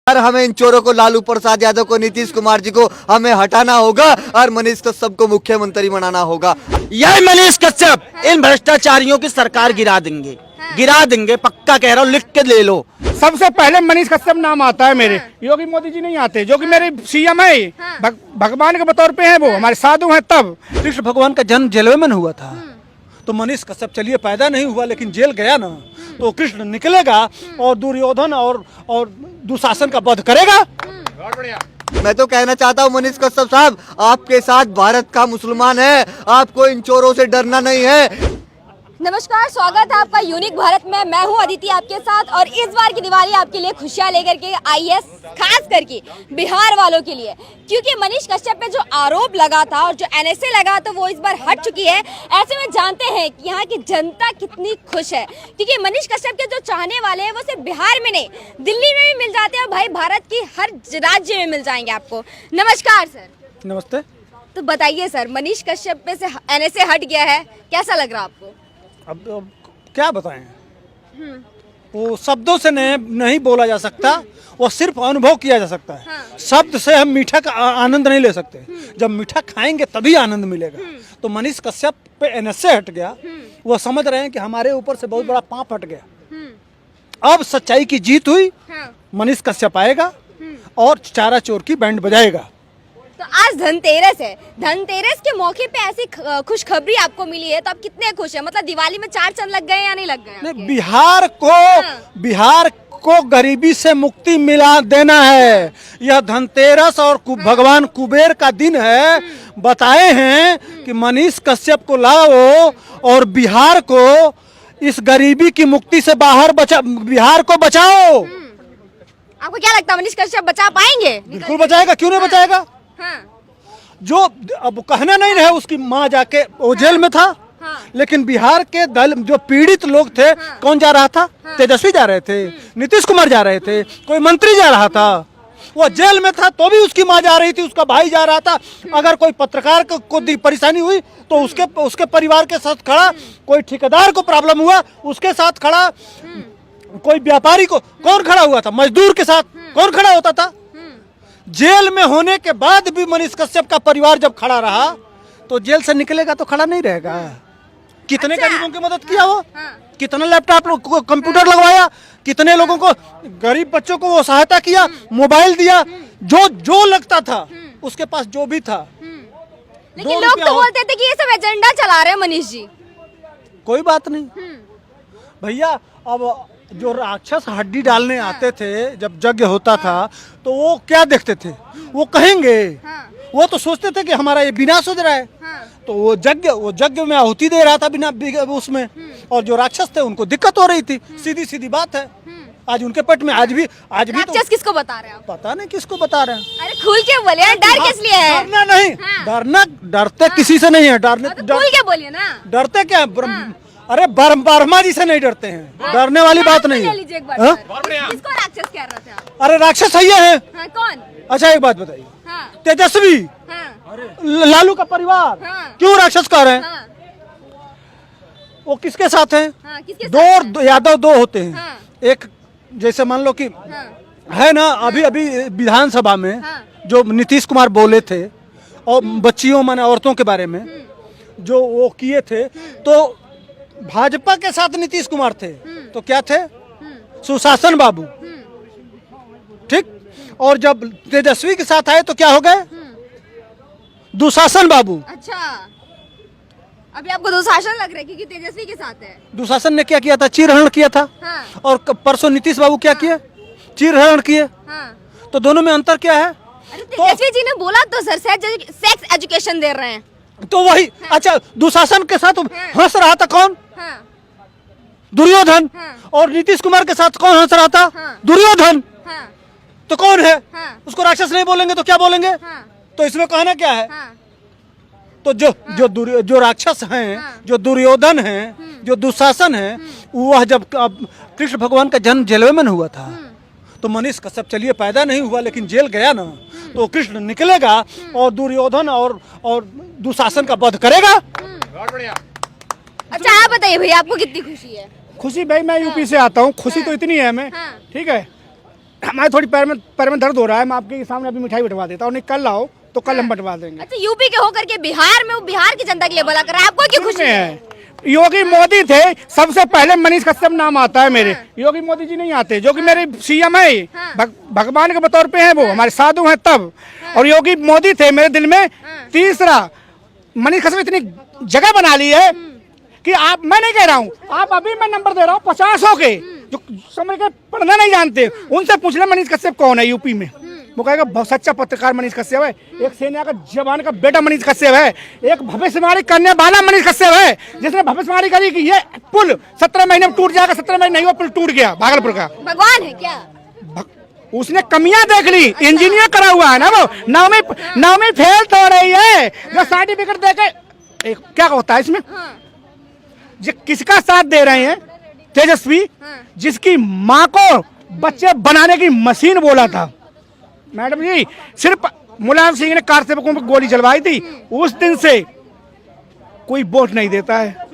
और हमें इन चोरों को, लालू प्रसाद यादव को, नीतीश कुमार जी को हमें हटाना होगा और मनीष कश्यप को मुख्यमंत्री बनाना होगा। यही मनीष कश्यप इन भ्रष्टाचारियों की सरकार गिरा देंगे, गिरा देंगे, पक्का कह रहा हूँ, लिख के ले लो। सबसे पहले मनीष कश्यप नाम आता है मेरे। योगी मोदी जी नहीं आते, जो कि मेरे सीएम है, भगवान के बतौर पे हैं, वो हमारे साधु हैं। तब कृष्ण भगवान का जन्म जेल में हुआ था, तो मनीष कश्यप चलिए पैदा नहीं हुआ लेकिन जेल गया ना, तो कृष्ण निकलेगा और दुर्योधन और दुशासन का वध करेगा। मैं तो कहना चाहता हूँ मनीष कश्यप साहब, आपके साथ भारत का मुसलमान है, आपको इन चोरों से डरना नहीं है। नमस्कार, स्वागत है आपका यूनिक भारत में। मैं हूं अदिति आपके साथ और इस बार की दिवाली आपके लिए खुशियां लेकर के आई है, खास करके बिहार वालों के लिए, क्योंकि मनीष कश्यप पे जो आरोप लगा था और जो एनएसए लगा तो वो इस बार हट चुकी है। ऐसे में जानते हैं कि यहाँ की जनता कितनी खुश है, क्योंकि मनीष कश्यप के जो चाहने वाले हैं वो सिर्फ बिहार में नहीं, दिल्ली में भी मिल जाते हैं, भाई भारत की हर राज्य में मिल जाएंगे आपको। नमस्कार सर। नमस्ते। तो बताइए सर, मनीष कश्यप पे से एनएसए हट गया है, कैसा लग रहा आपको? अब क्या बताएं, वो शब्दों से नहीं बोला जा सकता, वो सिर्फ अनुभव किया जा सकता है। शब्द से हम मीठा का आनंद नहीं ले सकते, जब मीठा खाएंगे तभी आनंद मिलेगा। तो मनीष कश्यप पे एनएसए हट गया, वो समझ रहे हैं कि हमारे ऊपर से बहुत बड़ा पाप हट गया। अब सच्चाई की जीत हुई, मनीष कश्यप आएगा और चारा चोर की बैंड बजाएगा। तो आज धनतेरस है, धनतेरस के मौके पे ऐसी खुशखबरी आपको मिली है, तो आप कितने खुश हैं? मतलब दिवाली में 4 चांद लग गए या नहीं लग गए? नहीं, बिहार को गरीबी से मुक्ति मिला देना है। यह धनतेरस और भगवान कुबेर का दिन है। बताए हैं कि मनीष कश्यप को लाओ और बिहार को इस गरीबी की मुक्ति से बाहर बिहार को बचाओ। आपको क्या लगता है मनीष कश्यप बचा पाएंगे? बिल्कुल बचाएगा, क्यों नहीं बचाएगा। जो अब कहना नहीं है, उसकी माँ जाके वो जेल में था, लेकिन बिहार के दल जो पीड़ित लोग थे, कौन जा रहा था? तेजस्वी जा रहे थे, नीतीश कुमार जा रहे थे, कोई मंत्री जा रहा था। वो जेल में था तो भी उसकी माँ जा रही थी, उसका भाई जा रहा था। अगर कोई पत्रकार को परेशानी हुई तो उसके परिवार के साथ खड़ा, कोई ठेकेदार को प्रॉब्लम हुआ उसके साथ खड़ा, कोई व्यापारी को, कौन खड़ा हुआ था? मजदूर के साथ कौन खड़ा होता था? जेल में होने के बाद भी मनीष कश्यप का परिवार जब खड़ा रहा, तो जेल से निकलेगा तो खड़ा नहीं रहेगा। कितने गरीबों की मदद किया वो, कितना लैपटॉप कंप्यूटर लगवाया, कितने लोगों को, गरीब बच्चों को वो सहायता किया, मोबाइल दिया, जो लगता था उसके पास जो भी था। लेकिन लोग तो बोलते थे कि ये सब एजेंडा चला रहे हैं मनीष जी। कोई बात नहीं भैया, अब जो राक्षस हड्डी डालने आते थे जब यज्ञ होता था, तो वो क्या देखते थे? वो कहेंगे, वो तो सोचते थे कि हमारा ये विनाश हो रहा है, तो वो यज्ञ में आहुति दे रहा था बिना उसमें, और जो राक्षस थे उनको दिक्कत हो रही थी। सीधी बात है। आज उनके पेट में आज भी राक्षस तो किसको बता रहे हैं आप? पता नहीं किसको बता रहे हैं। अरे खुल के बोलिए, डर किस लिए है? डरना नहीं, डरते किसी से नहीं है, खुल के बोलिए ना। डरते क्या? अरे वर्मा जी से नहीं डरते हैं, डरने वाली बात नहीं है। किसको राक्षस कह रहे थे आप? अरे राक्षस सही है। कौन? अच्छा एक बात बताइए, तेजस्वी, लालू का परिवार क्यों राक्षस कह रहे हैं? वो किसके साथ हैं? दो यादव दो होते हैं। एक जैसे मान लो कि है ना, अभी विधानसभा में जो नीतीश कुमार बोले थे और बच्चियों माने औरतों के बारे में जो वो किए थे, तो भाजपा के साथ नीतीश कुमार थे तो क्या थे? सुशासन बाबू, ठीक। और जब तेजस्वी के साथ आए तो क्या हो गए? दुशासन बाबू। अच्छा, अभी आपको दुशासन लग रहा है क्योंकि तेजस्वी के साथ है। दुशासन ने क्या किया था? चीरहरण किया था। और परसों नीतीश बाबू क्या किए? चीरहरण किए। तो दोनों में अंतर क्या है? तेजस्वी जी ने बोला तो सर सेक्स एजुकेशन दे रहे हैं, तो वही। अच्छा, दुशासन के साथ हंस रहा था कौन? दुर्योधन। और नीतीश कुमार के साथ कौन हंस रहा था? दुर्योधन। तो कौन है? उसको राक्षस नहीं बोलेंगे तो क्या बोलेंगे? तो इसमें कहना क्या है? तो जो राक्षस हैं, जो दुर्योधन हैं, जो दुशासन है, वह जब कृष्ण भगवान का जन्म जेल में हुआ था, तो मनीष कश्यप चलिए पैदा नहीं हुआ लेकिन जेल गया ना, तो कृष्ण निकलेगा और दुर्योधन और दुशासन का वध करेगा। अच्छा आप बताइए भैया, आपको कितनी खुशी है? खुशी भाई, मैं यूपी से आता हूँ, खुशी तो इतनी है हमें, ठीक है। हमारे थोड़ी पैर में दर्द हो रहा है, मैं आपके सामने अभी मिठाई बंटवा देता हूँ, नहीं कल लाओ तो कल हम बंटवा देंगे। अच्छा, यूपी के होकर के बिहार में वो बिहार की जनता के लिए भला कर रहा है, आपको क्यों खुशी है? योगी मोदी थे, सबसे पहले मनीष कश्यप नाम आता है मेरे। योगी मोदी जी नहीं आते, जो कि मेरे सीएम है, भगवान के बतौर पे हैं वो, हमारे साधु हैं तब। और योगी मोदी थे मेरे दिल में। तीसरा, मनीष कश्यप इतनी जगह बना ली है कि आप, मैं नहीं कह रहा हूँ, आप अभी मैं नंबर दे रहा हूँ 50 के जो समझ के पढ़ना नहीं जानते, उनसे पूछ ले मनीष कश्यप कौन है यूपी में। वो कहेगा बहुत सच्चा पत्रकार मनीष कश्यप है, एक सेना का जवान का बेटा मनीष कश्यप है, एक भविष्यवाणी करने वाला मनीष कश्यप है, जिसने भविष्यवाणी करी कि ये पुल 17 महीने में टूट जाएगा, 17 महीने नहीं हुआ, पुल टूट गया भागलपुर का। भगवान है क्या? उसने कमियां देख ली, इंजीनियर करा हुआ है ना वो, नौवीं फेल तो रही है, जो सर्टिफिकेट देके क्या होता है इसमें, जो किसका साथ दे रहे हैं तेजस्वी, जिसकी माँ को बच्चे बनाने की मशीन बोला था। मैडम जी, सिर्फ मुलायम सिंह ने कार सेवकों पर गोली चलवाई थी, उस दिन से कोई वोट नहीं देता है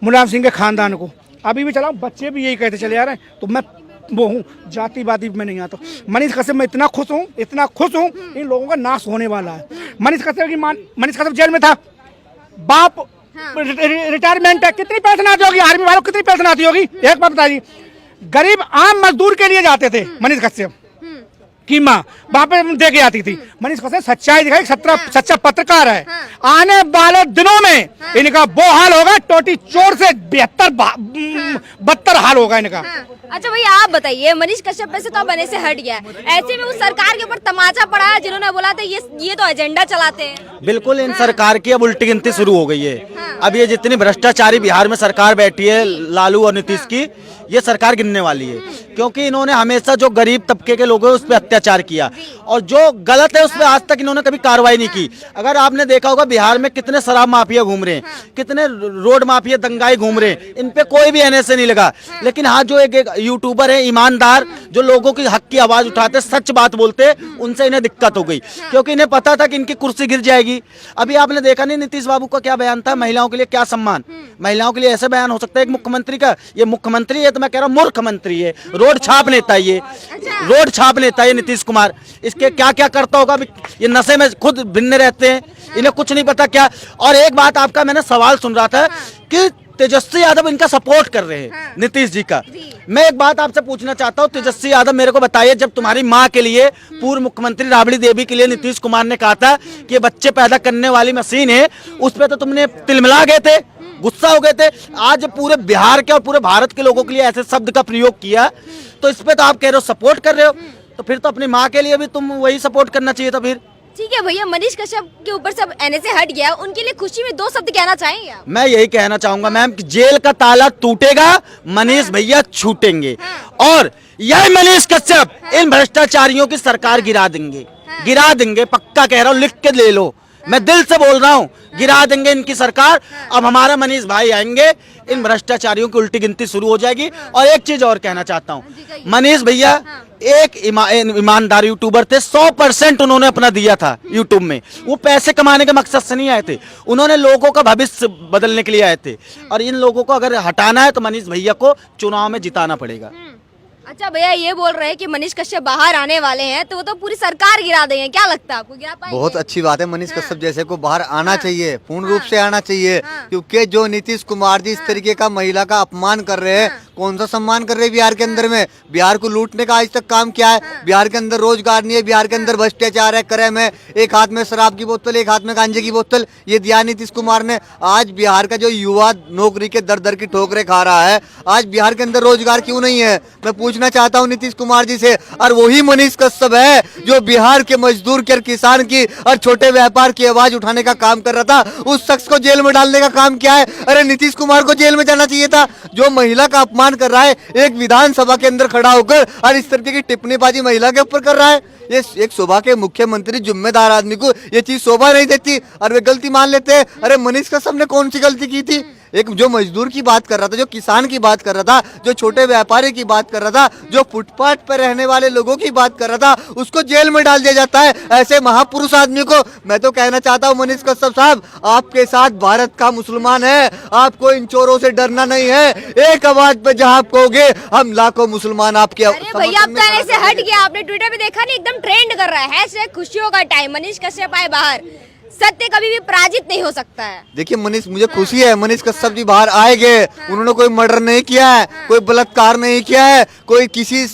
मुलायम सिंह के खानदान को। अभी भी चलाओ, बच्चे भी यही कहते चले आ रहे हैं। तो मैं वो हूँ, जातिवादी में नहीं आता। मनीष कश्यप मैं इतना खुश हूँ, इन लोगों का नाश होने वाला है। मनीष कश्यप जेल में था, बाप रिटायरमेंट है, कितनी पेंशन आती होगी आर्मी वालों, कितनी पेंशन आती होगी? एक बात बताइए, गरीब आम मजदूर के लिए जाते थे मनीष कश्यप की माँ, वहां पे दे के आती थी। मनीष कश्यप सच्चाई दिखाई, सच्चा पत्रकार है। आने वाले दिनों में इनका वो हाल होगा, टोटी चोर से 72 हाल होगा इनका। अच्छा भैया, आप बताइए, मनीष कश्यप पे से तो बने से हट गया, ऐसे में उस सरकार के ऊपर तमाचा पड़ा है जिन्होंने बोला था ये तो एजेंडा चलाते हैं। बिल्कुल, इन सरकार की अब उल्टी गिनती शुरू हो गई है। अब ये जितनी भ्रष्टाचारी बिहार में सरकार बैठी है, लालू और नीतीश की, ये सरकार गिनने वाली है, क्योंकि इन्होंने हमेशा जो गरीब तबके के लोग हैं उस पर अत्याचार किया, और जो गलत है उस पर आज तक इन्होंने कभी कार्रवाई नहीं की। अगर आपने देखा होगा बिहार में कितने शराब माफिया घूम रहे हैं, कितने रोड माफिया दंगाई घूम रहे हैं, इन पे कोई भी एनएसए नहीं लगा। लेकिन हाँ, जो एक यूट्यूबर है ईमानदार, जो लोगों की हक की आवाज उठाते, सच बात बोलते, उनसे इन्हें दिक्कत हो गई, क्योंकि इन्हें पता था कि इनकी कुर्सी गिर जाएगी। अभी आपने देखा नहीं नीतीश बाबू का क्या बयान था, महिलाओं के लिए क्या सम्मान, महिलाओं के लिए ऐसे बयान हो सकता है एक मुख्यमंत्री का? ये मुख्यमंत्री है तो मैं कह रहा हूँ मूर्ख मंत्री है, रोड छाप नेता है, ये रोड छाप नेता है नीतीश कुमार। इसके क्या क्या करता होगा, ये नशे में खुद भिन्न रहते हैं, इन्हें कुछ नहीं पता क्या। और एक बात आपका मैंने सवाल सुन रहा था कि तेजस्वी यादव इनका सपोर्ट कर रहे हैं नीतीश जी का। मैं एक बात आपसे पूछना चाहता हूँ, तेजस्वी यादव मेरे को बताइए, जब तुम्हारी माँ के लिए, पूर्व मुख्यमंत्री राबड़ी देवी के लिए नीतीश कुमार ने कहा था कि बच्चे पैदा करने वाली मशीन है, उस पर तो तुमने तिलमिला गए थे, गुस्सा हो गए थे। आज पूरे बिहार के और पूरे भारत के लोगों के लिए ऐसे शब्द का प्रयोग किया, तो इस पे तो आप कह रहे हो सपोर्ट कर रहे हो, तो फिर तो अपनी माँ के लिए भी तुम वही सपोर्ट करना चाहिए था फिर। ठीक है भैया, मनीष कश्यप के ऊपर सब एनएसए हट गया, उनके लिए खुशी में 2 शब्द कहना चाहेंगे आप? मैं यही कहना चाहूंगा मैम कि जेल का ताला टूटेगा, मनीष भैया छूटेंगे, और यह मनीष कश्यप इन भ्रष्टाचारियों की सरकार गिरा देंगे, पक्का कह रहा हूँ, लिख के ले लो, मैं दिल से बोल रहा हूँ, गिरा देंगे इनकी सरकार। अब हमारा मनीष भाई आएंगे, इन भ्रष्टाचारियों की उल्टी गिनती शुरू हो जाएगी। और एक चीज और कहना चाहता हूँ, मनीष भैया एक ईमानदार यूट्यूबर थे, 100% उन्होंने अपना दिया था यूट्यूब में, वो पैसे कमाने के मकसद से नहीं आए थे, उन्होंने लोगों का भविष्य बदलने के लिए आए थे। और इन लोगों को अगर हटाना है तो मनीष भैया को चुनाव में जिताना पड़ेगा। अच्छा भैया, ये बोल रहे हैं कि मनीष कश्यप बाहर आने वाले हैं, तो वो तो पूरी सरकार गिरा देंगे, क्या लगता है आपको, गिरा पाएंगे? बहुत अच्छी बात है, मनीष कश्यप जैसे को बाहर आना चाहिए, पूर्ण रूप से आना चाहिए, क्योंकि जो नीतीश कुमार जी इस तरीके का महिला का अपमान कर रहे हैं, कौन सा सम्मान कर रहे हैं बिहार के अंदर में? बिहार को लूटने का आज तक काम क्या है? बिहार के अंदर रोजगार नहीं है, बिहार के अंदर भ्रष्टाचार है, क्रय में एक हाथ में शराब की बोतल, एक हाथ में गांजे की बोतल, ये दिया नीतीश कुमार ने। आज बिहार का जो युवा नौकरी के दर दर की ठोकरें खा रहा है, आज बिहार के अंदर रोजगार क्यों नहीं है? मैं पूछना चाहता हूँ नीतीश कुमार जी से। और वही मनीष कश्यप है जो बिहार के मजदूर के, किसान की और छोटे व्यापार की आवाज उठाने का काम कर रहा था, उस शख्स को जेल में डालने का काम क्या है? अरे नीतीश कुमार को जेल में जाना चाहिए था, जो महिला का अपमान कर रहा है एक विधानसभा के अंदर खड़ा होकर, और इस तरीके की टिप्पणीबाजी महिला के ऊपर कर रहा है। ये एक शोभा के मुख्यमंत्री, जिम्मेदार आदमी को ये चीज शोभा नहीं देती और वे गलती मान लेते हैं। अरे मनीष कश्यप ने कौन सी गलती की थी? एक जो मजदूर की बात कर रहा था, जो किसान की बात कर रहा था, जो छोटे व्यापारी की बात कर रहा था, जो फुटपाथ पर रहने वाले लोगों की बात कर रहा था, उसको जेल में डाल दिया जाता है। ऐसे महापुरुष आदमी को मैं तो कहना चाहता हूँ मनीष कश्यप साहब, आपके साथ भारत का मुसलमान है, आपको इन चोरों से डरना नहीं है। एक आवाज पे जहाँ आप कहोगे हम लाखों मुसलमान आपके अरे भैया अब कहने से हट गया, आपने ट्विटर पे देखा नहीं, एकदम ट्रेंड कर रहा है हैशटैग खुशियों का टाइम, मनीष कश्यप आए बाहर, सत्य कभी भी पराजित नहीं हो सकता है। देखिए मनीष, मुझे खुशी है मनीष कश्यप जी बाहर आएंगे। उन्होंने कोई मर्डर नहीं किया है, कोई बलात्कार नहीं किया है, कोई किसी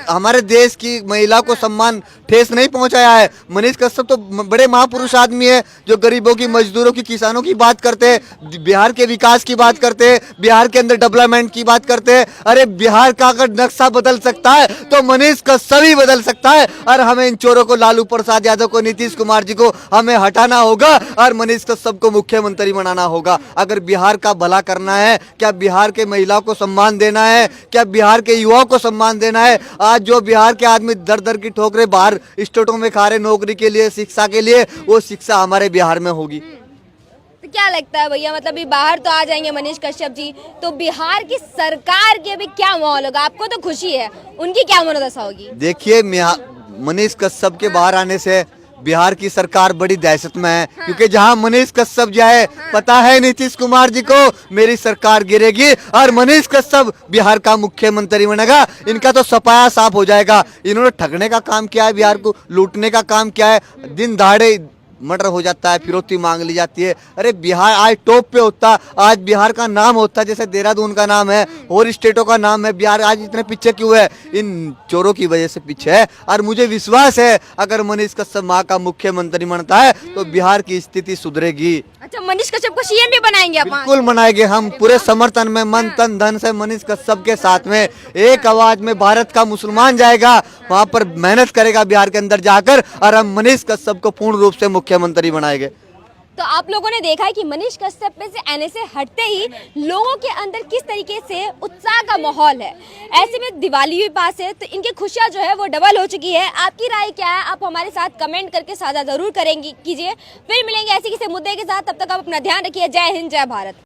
हमारे देश की महिला को सम्मान ठेस नहीं पहुंचाया है। मनीष कश्यप तो बड़े महापुरुष आदमी है, जो गरीबों की, मजदूरों की, किसानों की बात करते हैं, बिहार के विकास की बात करते हैं, बिहार के अंदर डेवलपमेंट की बात करते हैं। अरे बिहार का अगर नक्शा बदल सकता है तो मनीष कश्यप ही बदल सकता है। और हमें इन चोरों को, लालू प्रसाद यादव को, नीतीश कुमार जी को हमें हटाना होगा और मनीष कश्यप को मुख्यमंत्री बनाना होगा। अगर बिहार का भला करना है, क्या बिहार के महिलाओं को सम्मान देना है, क्या बिहार के युवाओं को सम्मान देना है। आज जो बिहार के आदमी दर दर की ठोकरें बाहर स्टेटों में खा रहे नौकरी के लिए, शिक्षा के लिए, वो शिक्षा हमारे बिहार में होगी। तो क्या लगता है भैया, मतलब ये बाहर तो आ जाएंगे मनीष कश्यप जी, तो बिहार की सरकार के भी क्या माहौल होगा? आपको तो खुशी है, उनकी क्या मनोदशा होगी? देखिए मनीष कश्यप के बाहर आने से बिहार की सरकार बड़ी दहशत में है, क्योंकि जहां मनीष कश्यप जाए, पता है नीतीश कुमार जी को मेरी सरकार गिरेगी और मनीष कश्यप बिहार का मुख्यमंत्री बनेगा। इनका तो सफाया साफ हो जाएगा। इन्होंने ठगने का काम किया है, बिहार को लूटने का काम किया है। दिन दहाड़े मर्डर हो जाता है, फिरौती मांग ली जाती है। अरे बिहार आज टॉप पे होता, आज बिहार का नाम होता, जैसे देहरादून का नाम है और स्टेटों का नाम है, बिहार आज इतने पीछे क्यों है? इन चोरों की वजह से पीछे है। और मुझे विश्वास है अगर मनीष कश्यप माँ का मुख्यमंत्री बनता है तो बिहार की स्थिति सुधरेगी। अच्छा, मनीष कश्यप को सीएम भी बनाएंगे आप? बिल्कुल बनाएंगे, हम पूरे समर्थन में, मन तन धन से मनीष कश्यप के साथ में एक आवाज में भारत का मुसलमान जाएगा, वहां पर मेहनत करेगा बिहार के अंदर जाकर, और हम मनीष कश्यप को पूर्ण रूप से मुख्यमंत्री बनाएंगे। तो आप लोगों ने देखा है कि मनीष कश्यप पे से आने से हटते ही लोगों के अंदर किस तरीके से उत्साह का माहौल है। ऐसे में दिवाली भी पास है, तो इनकी खुशियां जो है वो डबल हो चुकी है। आपकी राय क्या है? आप हमारे साथ कमेंट करके साझा जरूर करेंगे कीजिए। फिर मिलेंगे ऐसे किसी मुद्दे के साथ, तब तक आप अपना ध्यान रखिए। जय हिंद, जय भारत।